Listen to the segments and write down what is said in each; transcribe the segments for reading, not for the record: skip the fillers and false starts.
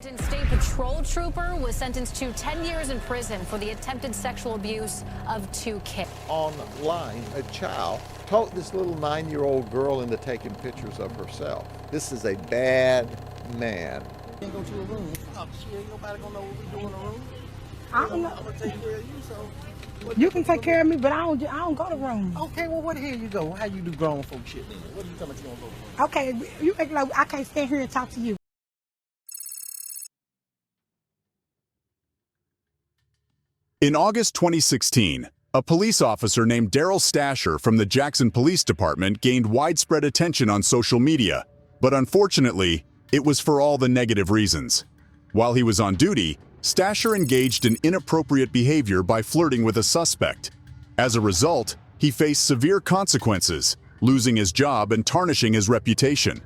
State Patrol trooper was sentenced to 10 years in prison for the attempted sexual abuse of 2 kids. Online, a child talked this little 9-year-old girl into taking pictures of herself. This is a bad man. You can go to a room. Oh, shit, ain't nobody gonna know what we do in the room. I don't know. I'm gonna take care of you, so. You can take care of me, but I don't go to room. Okay, well, where the hell you go? How you do grown folk shit then? What are you talking about you gonna go for? Okay, you act like I can't stand here and talk to you. In August 2016, a police officer named Daryl Stasher from the Jackson Police Department gained widespread attention on social media, but unfortunately, it was for all the negative reasons. While he was on duty, Stasher engaged in inappropriate behavior by flirting with a suspect. As a result, he faced severe consequences, losing his job and tarnishing his reputation.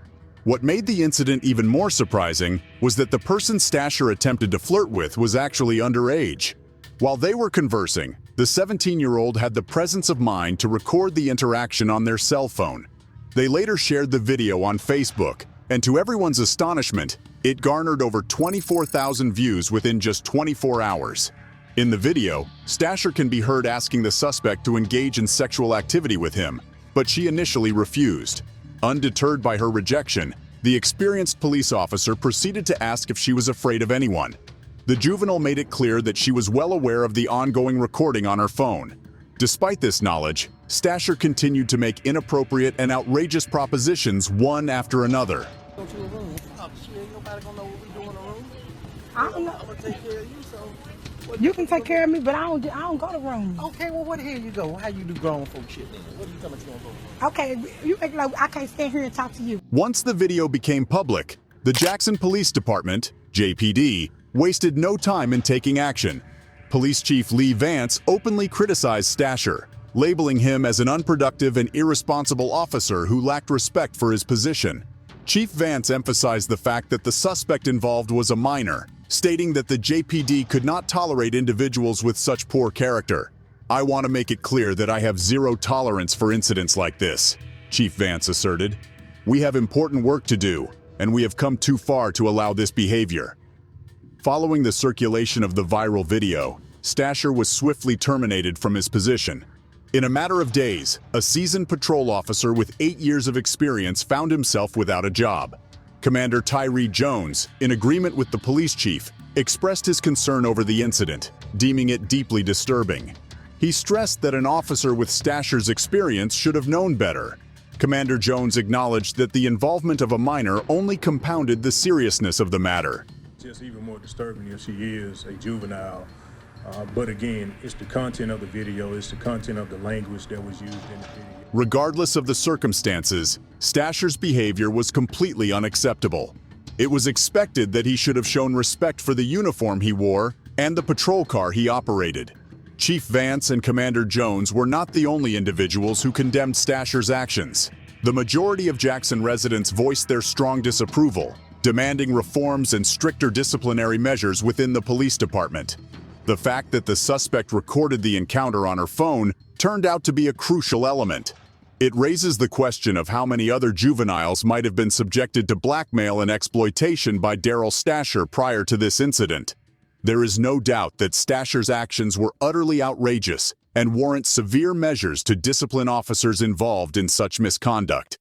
What made the incident even more surprising was that the person Stasher attempted to flirt with was actually underage. While they were conversing, the 17-year-old had the presence of mind to record the interaction on their cell phone. They later shared the video on Facebook, and to everyone's astonishment, it garnered over 24,000 views within just 24 hours. In the video, Stasher can be heard asking the suspect to engage in sexual activity with him, but she initially refused. Undeterred by her rejection, the experienced police officer proceeded to ask if she was afraid of anyone. The juvenile made it clear that she was well aware of the ongoing recording on her phone. Despite this knowledge, Stasher continued to make inappropriate and outrageous propositions one after another. Go to a room. Oh, shit, ain't nobody gonna know what we do in the room. I don't know. I'm gonna take care of you, so. You can take care of me, but I don't go to room. Okay, well, where the hell you go? How you do grown folk shit then? What are you talking about you gonna go for? Okay, you act like I can't stand here and talk to you. Once the video became public, the Jackson Police Department, JPD, wasted no time in taking action. Police Chief Lee Vance openly criticized Stasher, labeling him as an unproductive and irresponsible officer who lacked respect for his position. Chief Vance emphasized the fact that the suspect involved was a minor, stating that the JPD could not tolerate individuals with such poor character. "I want to make it clear that I have zero tolerance for incidents like this," Chief Vance asserted. "We have important work to do, and we have come too far to allow this behavior." Following the circulation of the viral video, Stasher was swiftly terminated from his position. In a matter of days, a seasoned patrol officer with 8 years of experience found himself without a job. Commander Tyree Jones, in agreement with the police chief, expressed his concern over the incident, deeming it deeply disturbing. He stressed that an officer with Stasher's experience should have known better. Commander Jones acknowledged that the involvement of a minor only compounded the seriousness of the matter. Just even more disturbing if she is a juvenile. But again, it's the content of the video, it's the content of the language that was used in the video. Regardless of the circumstances, Stasher's behavior was completely unacceptable. It was expected that he should have shown respect for the uniform he wore and the patrol car he operated. Chief Vance and Commander Jones were not the only individuals who condemned Stasher's actions. The majority of Jackson residents voiced their strong disapproval, demanding reforms and stricter disciplinary measures within the police department. The fact that the suspect recorded the encounter on her phone turned out to be a crucial element. It raises the question of how many other juveniles might have been subjected to blackmail and exploitation by Daryl Stasher prior to this incident. There is no doubt that Stasher's actions were utterly outrageous and warrant severe measures to discipline officers involved in such misconduct.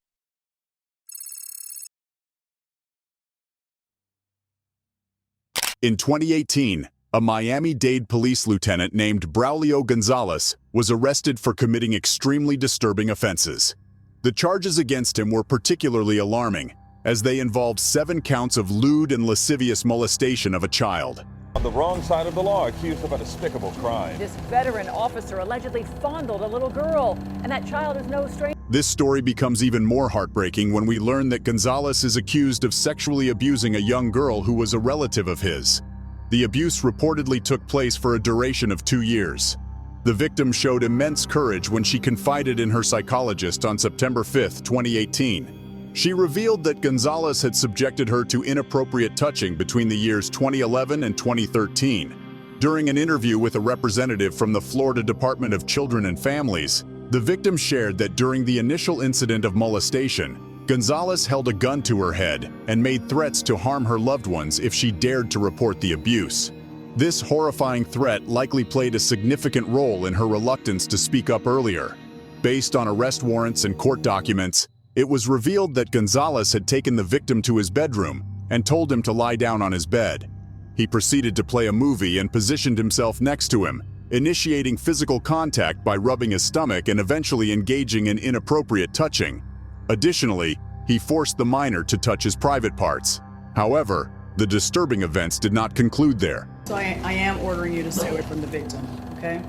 In 2018, a Miami-Dade police lieutenant named Braulio Gonzalez was arrested for committing extremely disturbing offenses. The charges against him were particularly alarming, as they involved 7 counts of lewd and lascivious molestation of a child. On the wrong side of the law, accused of a despicable crime. This veteran officer allegedly fondled a little girl, and that child is no stranger. This story becomes even more heartbreaking when we learn that Gonzalez is accused of sexually abusing a young girl who was a relative of his. The abuse reportedly took place for a duration of 2 years. The victim showed immense courage when she confided in her psychologist on September 5, 2018. She revealed that Gonzalez had subjected her to inappropriate touching between the years 2011 and 2013. During an interview with a representative from the Florida Department of Children and Families, the victim shared that during the initial incident of molestation, Gonzalez held a gun to her head and made threats to harm her loved ones if she dared to report the abuse. This horrifying threat likely played a significant role in her reluctance to speak up earlier. Based on arrest warrants and court documents, it was revealed that Gonzalez had taken the victim to his bedroom and told him to lie down on his bed. He proceeded to play a movie and positioned himself next to him, initiating physical contact by rubbing his stomach and eventually engaging in inappropriate touching. Additionally, he forced the minor to touch his private parts. However, the disturbing events did not conclude there. So I am ordering you to stay away from the victim, okay?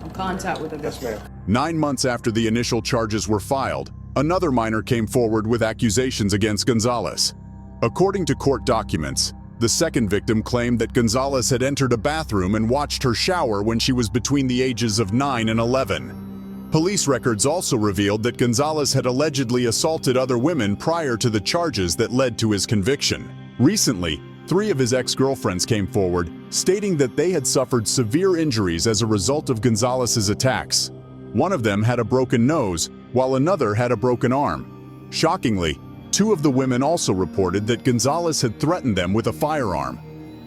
I'm contact with the victim. Yes, ma'am. 9 months after the initial charges were filed, another minor came forward with accusations against Gonzalez. According to court documents, the second victim claimed that Gonzalez had entered a bathroom and watched her shower when she was between the ages of 9 and 11. Police records also revealed that Gonzalez had allegedly assaulted other women prior to the charges that led to his conviction. Recently, 3 of his ex-girlfriends came forward, stating that they had suffered severe injuries as a result of Gonzalez's attacks. One of them had a broken nose, while another had a broken arm. Shockingly, 2 of the women also reported that Gonzalez had threatened them with a firearm.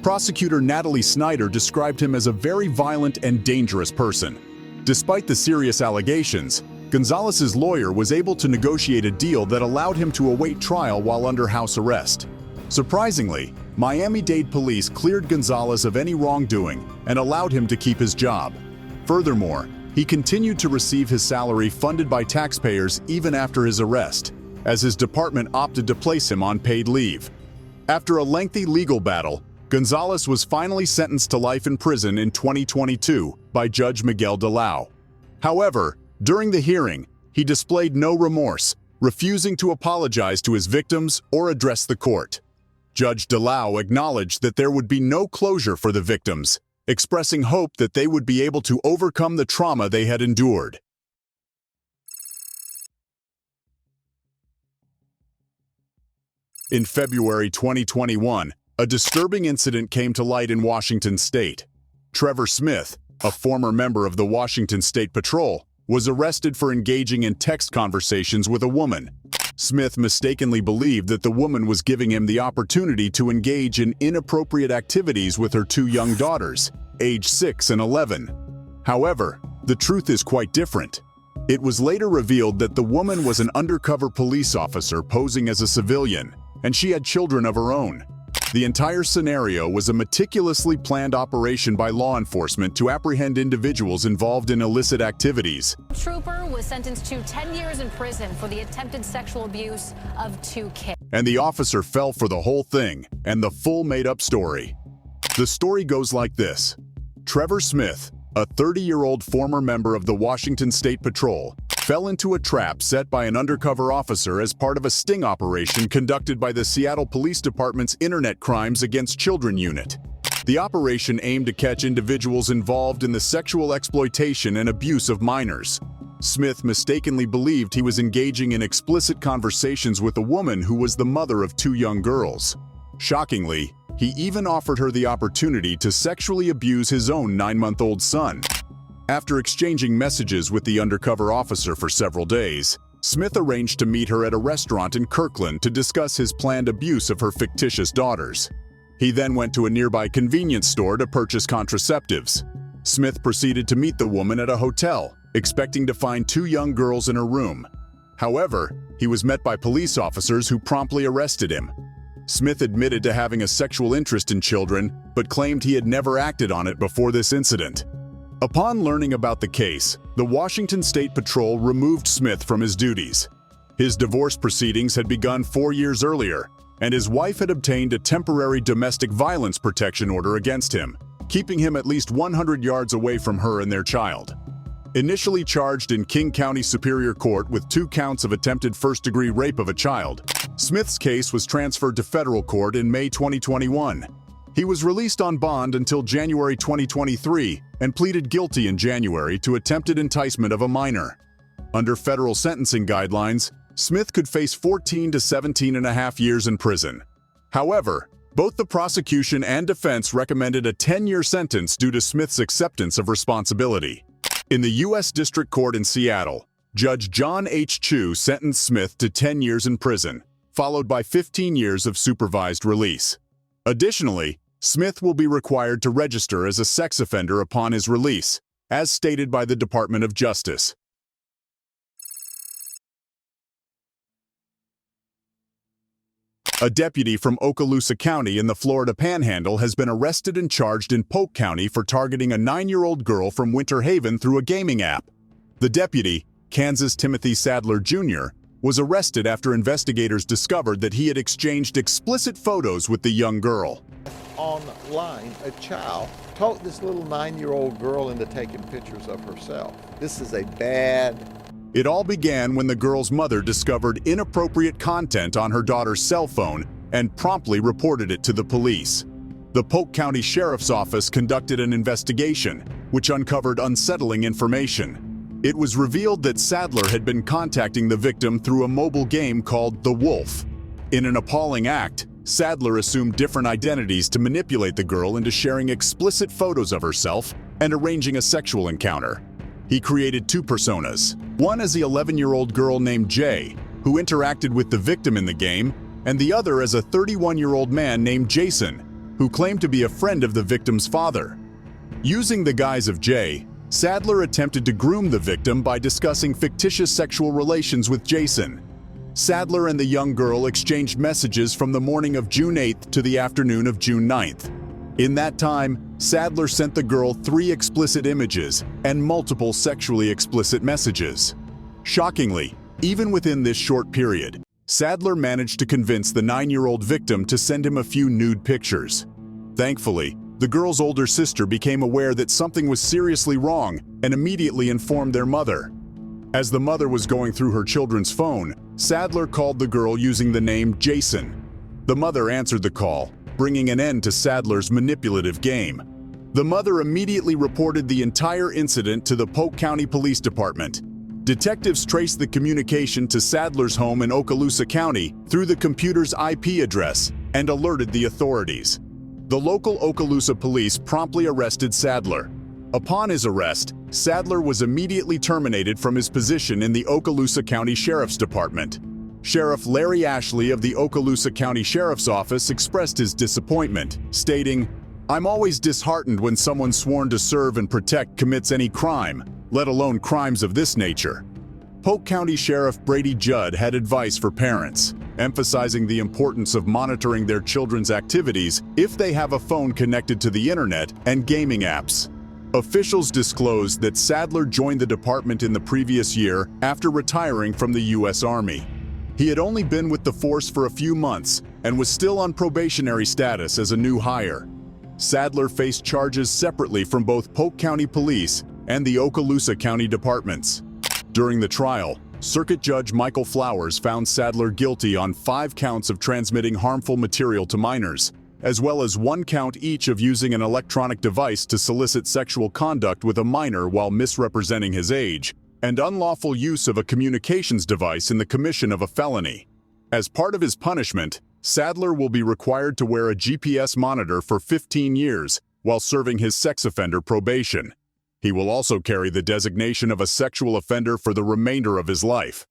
Prosecutor Natalie Snyder described him as a very violent and dangerous person. Despite the serious allegations, Gonzalez's lawyer was able to negotiate a deal that allowed him to await trial while under house arrest. Surprisingly, Miami-Dade police cleared Gonzalez of any wrongdoing and allowed him to keep his job. Furthermore, he continued to receive his salary funded by taxpayers even after his arrest, as his department opted to place him on paid leave. After a lengthy legal battle, Gonzalez was finally sentenced to life in prison in 2022 by Judge Miguel Delau. However, during the hearing, he displayed no remorse, refusing to apologize to his victims or address the court. Judge Delau acknowledged that there would be no closure for the victims, expressing hope that they would be able to overcome the trauma they had endured. In February 2021, a disturbing incident came to light in Washington state. Trevor Smith, a former member of the Washington State Patrol, was arrested for engaging in text conversations with a woman. Smith mistakenly believed that the woman was giving him the opportunity to engage in inappropriate activities with her 2 young daughters, aged 6 and 11. However, the truth is quite different. It was later revealed that the woman was an undercover police officer posing as a civilian, and she had children of her own. The entire scenario was a meticulously planned operation by law enforcement to apprehend individuals involved in illicit activities. Trooper was sentenced to 10 years in prison for the attempted sexual abuse of 2 kids. And the officer fell for the whole thing and the full made-up story. The story goes like this. Trevor Smith, a 30-year-old former member of the Washington State Patrol, fell into a trap set by an undercover officer as part of a sting operation conducted by the Seattle Police Department's Internet Crimes Against Children unit. The operation aimed to catch individuals involved in the sexual exploitation and abuse of minors. Smith mistakenly believed he was engaging in explicit conversations with a woman who was the mother of 2 young girls. Shockingly, he even offered her the opportunity to sexually abuse his own 9-month-old son. After exchanging messages with the undercover officer for several days, Smith arranged to meet her at a restaurant in Kirkland to discuss his planned abuse of her fictitious daughters. He then went to a nearby convenience store to purchase contraceptives. Smith proceeded to meet the woman at a hotel, expecting to find 2 young girls in her room. However, he was met by police officers who promptly arrested him. Smith admitted to having a sexual interest in children, but claimed he had never acted on it before this incident. Upon learning about the case, the Washington State Patrol removed Smith from his duties. His divorce proceedings had begun 4 years earlier, and his wife had obtained a temporary domestic violence protection order against him, keeping him at least 100 yards away from her and their child. Initially charged in King County Superior Court with 2 counts of attempted first-degree rape of a child, Smith's case was transferred to federal court in May 2021. He was released on bond until January 2023 and pleaded guilty in January to attempted enticement of a minor. Under federal sentencing guidelines, Smith could face 14 to 17.5 years in prison. However, both the prosecution and defense recommended a 10-year sentence due to Smith's acceptance of responsibility. In the U.S. District Court in Seattle, Judge John H. Chu sentenced Smith to 10 years in prison, followed by 15 years of supervised release. Additionally, Smith will be required to register as a sex offender upon his release, as stated by the Department of Justice. A deputy from Okaloosa County in the Florida Panhandle has been arrested and charged in Polk County for targeting a 9-year-old girl from Winter Haven through a gaming app. The deputy, Kansas Timothy Sadler Jr., was arrested after investigators discovered that he had exchanged explicit photos with the young girl. Online, a child talked this little 9-year-old girl into taking pictures of herself. This is a bad... It all began when the girl's mother discovered inappropriate content on her daughter's cell phone and promptly reported it to the police. The Polk County Sheriff's Office conducted an investigation, which uncovered unsettling information. It was revealed that Sadler had been contacting the victim through a mobile game called The Wolf. In an appalling act, Sadler assumed different identities to manipulate the girl into sharing explicit photos of herself and arranging a sexual encounter. He created two personas, one as the 11-year-old girl named Jay, who interacted with the victim in the game, and the other as a 31-year-old man named Jason, who claimed to be a friend of the victim's father. Using the guise of Jay, Sadler attempted to groom the victim by discussing fictitious sexual relations with Jason. Sadler and the young girl exchanged messages from the morning of June 8th to the afternoon of June 9th. In that time, Sadler sent the girl 3 explicit images and multiple sexually explicit messages. Shockingly, even within this short period, Sadler managed to convince the 9-year-old victim to send him a few nude pictures. Thankfully, the girl's older sister became aware that something was seriously wrong and immediately informed their mother. As the mother was going through her children's phone, Sadler called the girl using the name Jason. The mother answered the call, bringing an end to Sadler's manipulative game. The mother immediately reported the entire incident to the Polk County Police Department. Detectives traced the communication to Sadler's home in Okaloosa County through the computer's IP address and alerted the authorities. The local Okaloosa police promptly arrested Sadler. Upon his arrest, Sadler was immediately terminated from his position in the Okaloosa County Sheriff's Department. Sheriff Larry Ashley of the Okaloosa County Sheriff's Office expressed his disappointment, stating, "I'm always disheartened when someone sworn to serve and protect commits any crime, let alone crimes of this nature." Polk County Sheriff Brady Judd had advice for parents, emphasizing the importance of monitoring their children's activities if they have a phone connected to the internet and gaming apps. Officials disclosed that Sadler joined the department in the previous year after retiring from the U.S. Army. He had only been with the force for a few months and was still on probationary status as a new hire. Sadler faced charges separately from both Polk County Police and the Okaloosa County departments. During the trial, Circuit Judge Michael Flowers found Sadler guilty on 5 counts of transmitting harmful material to minors, as well as 1 count each of using an electronic device to solicit sexual conduct with a minor while misrepresenting his age, and unlawful use of a communications device in the commission of a felony. As part of his punishment, Sadler will be required to wear a GPS monitor for 15 years while serving his sex offender probation. He will also carry the designation of a sexual offender for the remainder of his life.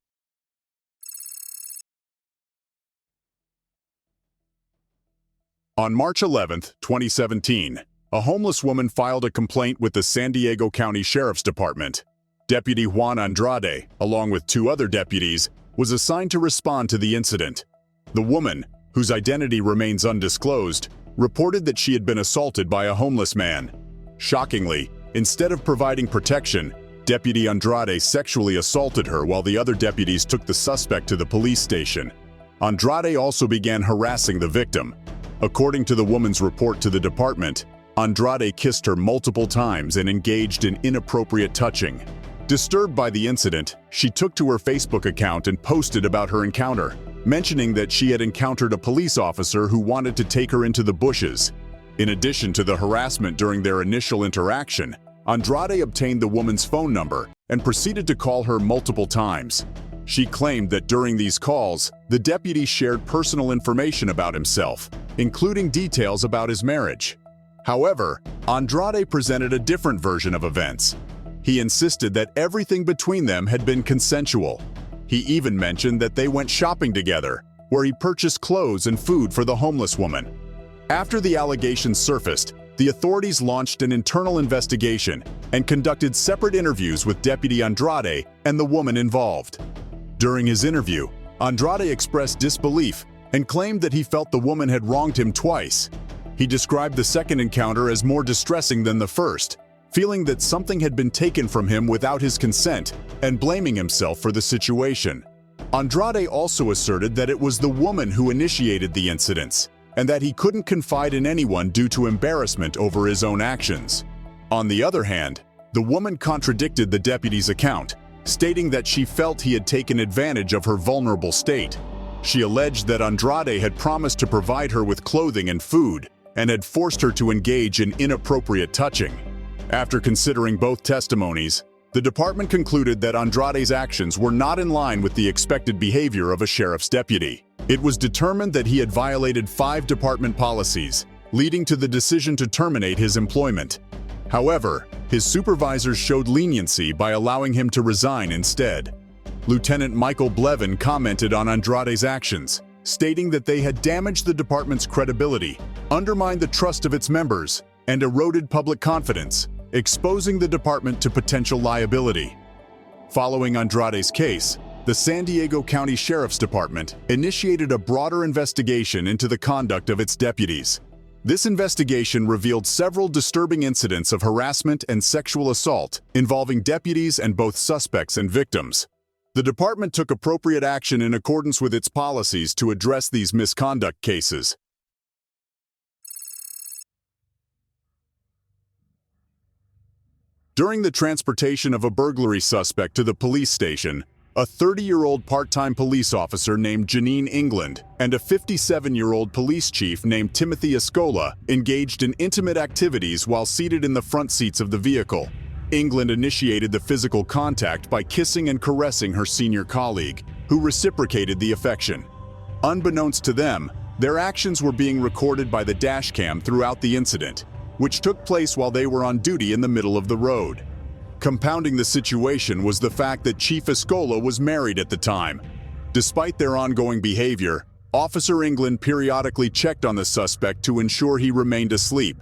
On March 11, 2017, a homeless woman filed a complaint with the San Diego County Sheriff's Department. Deputy Juan Andrade, along with 2 other deputies, was assigned to respond to the incident. The woman, whose identity remains undisclosed, reported that she had been assaulted by a homeless man. Shockingly, instead of providing protection, Deputy Andrade sexually assaulted her while the other deputies took the suspect to the police station. Andrade also began harassing the victim. According to the woman's report to the department, Andrade kissed her multiple times and engaged in inappropriate touching. Disturbed by the incident, she took to her Facebook account and posted about her encounter, mentioning that she had encountered a police officer who wanted to take her into the bushes. In addition to the harassment during their initial interaction, Andrade obtained the woman's phone number and proceeded to call her multiple times. She claimed that during these calls, the deputy shared personal information about himself, including details about his marriage. However, Andrade presented a different version of events. He insisted that everything between them had been consensual. He even mentioned that they went shopping together, where he purchased clothes and food for the homeless woman. After the allegations surfaced, the authorities launched an internal investigation and conducted separate interviews with Deputy Andrade and the woman involved. During his interview, Andrade expressed disbelief and claimed that he felt the woman had wronged him twice. He described the second encounter as more distressing than the first, feeling that something had been taken from him without his consent and blaming himself for the situation. Andrade also asserted that it was the woman who initiated the incidents, and that he couldn't confide in anyone due to embarrassment over his own actions. On the other hand, the woman contradicted the deputy's account, stating that she felt he had taken advantage of her vulnerable state. She alleged that Andrade had promised to provide her with clothing and food, and had forced her to engage in inappropriate touching. After considering both testimonies, the department concluded that Andrade's actions were not in line with the expected behavior of a sheriff's deputy. It was determined that he had violated 5 department policies, leading to the decision to terminate his employment. However, his supervisors showed leniency by allowing him to resign instead. Lieutenant Michael Blevin commented on Andrade's actions, stating that they had damaged the department's credibility, undermined the trust of its members, and eroded public confidence, exposing the department to potential liability. Following Andrade's case, the San Diego County Sheriff's Department initiated a broader investigation into the conduct of its deputies. This investigation revealed several disturbing incidents of harassment and sexual assault involving deputies and both suspects and victims. The department took appropriate action in accordance with its policies to address these misconduct cases. During the transportation of a burglary suspect to the police station, a 30-year-old part-time police officer named Janine England and a 57-year-old police chief named Timothy Escola engaged in intimate activities while seated in the front seats of the vehicle. England initiated the physical contact by kissing and caressing her senior colleague, who reciprocated the affection. Unbeknownst to them, their actions were being recorded by the dashcam throughout the incident, which took place while they were on duty in the middle of the road. Compounding the situation was the fact that Chief Escola was married at the time. Despite their ongoing behavior, Officer England periodically checked on the suspect to ensure he remained asleep.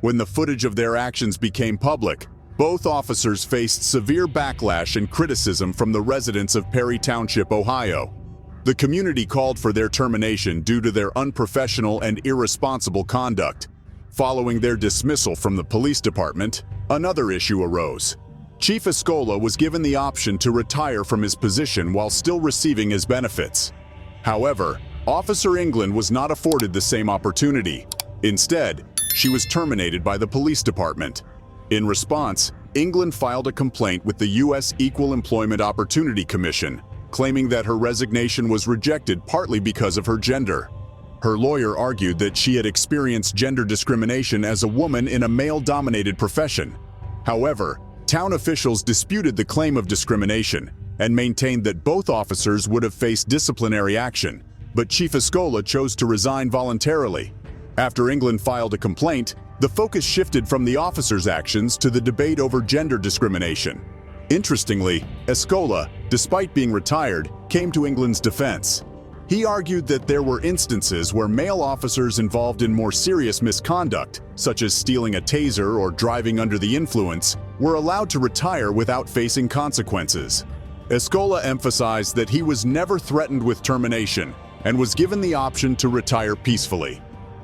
When the footage of their actions became public, both officers faced severe backlash and criticism from the residents of Perry Township, Ohio. The community called for their termination due to their unprofessional and irresponsible conduct. Following their dismissal from the police department, another issue arose. Chief Escola was given the option to retire from his position while still receiving his benefits. However, Officer England was not afforded the same opportunity. Instead, she was terminated by the police department. In response, England filed a complaint with the U.S. Equal Employment Opportunity Commission, claiming that her resignation was rejected partly because of her gender. Her lawyer argued that she had experienced gender discrimination as a woman in a male-dominated profession. However, town officials disputed the claim of discrimination and maintained that both officers would have faced disciplinary action, but Chief Escola chose to resign voluntarily. After England filed a complaint, the focus shifted from the officers' actions to the debate over gender discrimination. Interestingly, Escola, despite being retired, came to England's defense. He argued that there were instances where male officers involved in more serious misconduct, such as stealing a taser or driving under the influence, were allowed to retire without facing consequences. Escola emphasized that he was never threatened with termination and was given the option to retire peacefully.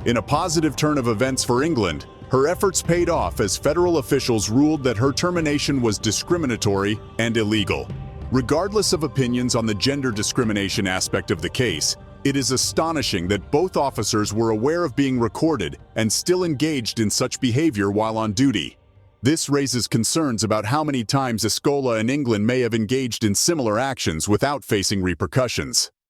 In a positive turn of events for England, her efforts paid off as federal officials ruled that her termination was discriminatory and illegal. Regardless of opinions on the gender discrimination aspect of the case, it is astonishing that both officers were aware of being recorded and still engaged in such behavior while on duty. This raises concerns about how many times Escola and England may have engaged in similar actions without facing repercussions.